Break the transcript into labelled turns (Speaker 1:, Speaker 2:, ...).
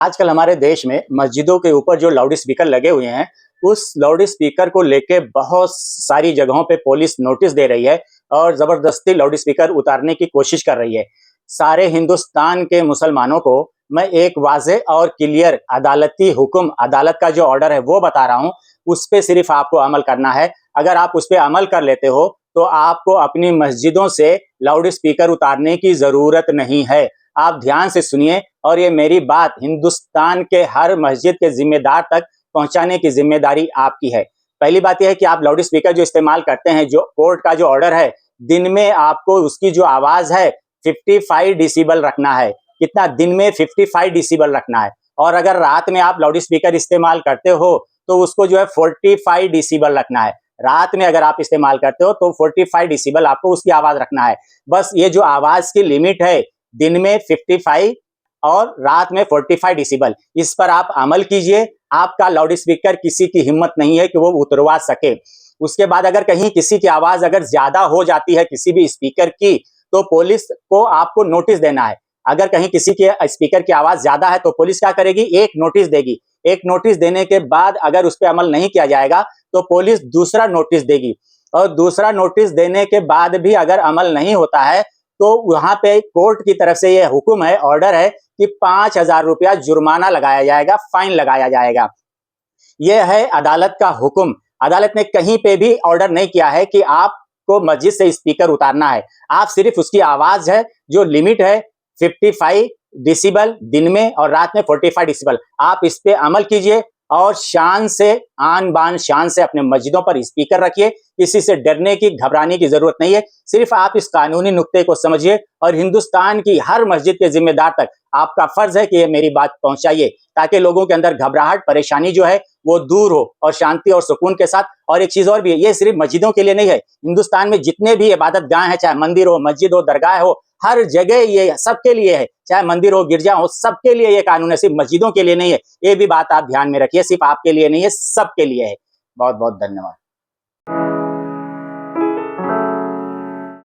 Speaker 1: आजकल हमारे देश में मस्जिदों के ऊपर जो लाउड स्पीकर लगे हुए हैं, उस लाउड स्पीकर को लेके बहुत सारी जगहों पे पुलिस नोटिस दे रही है और ज़बरदस्ती लाउड स्पीकर उतारने की कोशिश कर रही है। सारे हिंदुस्तान के मुसलमानों को मैं एक वाज़ेह और क्लियर अदालती हुक्म, अदालत का जो ऑर्डर है वो बता रहा हूँ, उस पे सिर्फ़ आपको अमल करना है। अगर आप उस पे अमल कर लेते हो, तो आपको अपनी मस्जिदों से लाउड स्पीकर उतारने की ज़रूरत नहीं है। आप ध्यान से सुनिए और ये मेरी बात हिंदुस्तान के हर मस्जिद के जिम्मेदार तक पहुंचाने की जिम्मेदारी आपकी है। पहली बात यह है कि आप लाउड स्पीकर जो इस्तेमाल करते हैं, जो कोर्ट का जो ऑर्डर है, दिन में आपको उसकी जो आवाज है 55 डिसिबल रखना है। कितना? दिन में 55 डिसिबल रखना है। और अगर रात में आप लाउड स्पीकर इस्तेमाल करते हो तो उसको जो है 45 डिसिबल रखना है। रात में अगर आप इस्तेमाल करते हो तो 45 डिसिबल आपको उसकी आवाज रखना है। बस ये जो आवाज की लिमिट है, दिन में 55 और रात में 45 डिसिबल, इस पर आप अमल कीजिए। आपका लाउड स्पीकर किसी की हिम्मत नहीं है कि वो उतरवा सके। उसके बाद अगर कहीं किसी की आवाज अगर ज्यादा हो जाती है किसी भी स्पीकर की, तो पुलिस को आपको नोटिस देना है। अगर कहीं किसी के स्पीकर की आवाज ज्यादा है तो पुलिस क्या करेगी? एक नोटिस देगी। एक नोटिस देने के बाद अगर उस पर अमल नहीं किया जाएगा तो पुलिस दूसरा नोटिस देगी, और दूसरा नोटिस देने के बाद भी अगर अमल नहीं होता है तो वहां पे कोर्ट की तरफ से यह हुक्म है, ऑर्डर है कि 5,000 रुपया जुर्माना लगाया जाएगा, फाइन लगाया जाएगा। यह है अदालत का हुक्म। अदालत ने कहीं पे भी ऑर्डर नहीं किया है कि आपको मस्जिद से स्पीकर उतारना है। आप सिर्फ उसकी आवाज है जो लिमिट है 55 डिसिबल दिन में और रात में 45 डिसिबल, आप इस पे अमल कीजिए और शान से, आन बान शान से अपने मस्जिदों पर स्पीकर रखिए। किसी से डरने की, घबराने की जरूरत नहीं है। सिर्फ आप इस कानूनी नुक्ते को समझिए और हिंदुस्तान की हर मस्जिद के जिम्मेदार तक आपका फर्ज है कि ये मेरी बात पहुंचाइए, ताकि लोगों के अंदर घबराहट, परेशानी जो है वो दूर हो और शांति और सुकून के साथ। और एक चीज और भी है, ये सिर्फ मस्जिदों के लिए नहीं है, हिंदुस्तान में जितने भी इबादत गाह हैं, चाहे मंदिर हो, मस्जिद हो, दरगाह हो, हर जगह ये सबके लिए है। चाहे मंदिर हो, गिरजा हो, सबके लिए ये कानून है, सिर्फ मस्जिदों के लिए नहीं है। ये भी बात आप ध्यान में रखिए, सिर्फ आपके लिए नहीं है, सबके लिए है। बहुत बहुत धन्यवाद।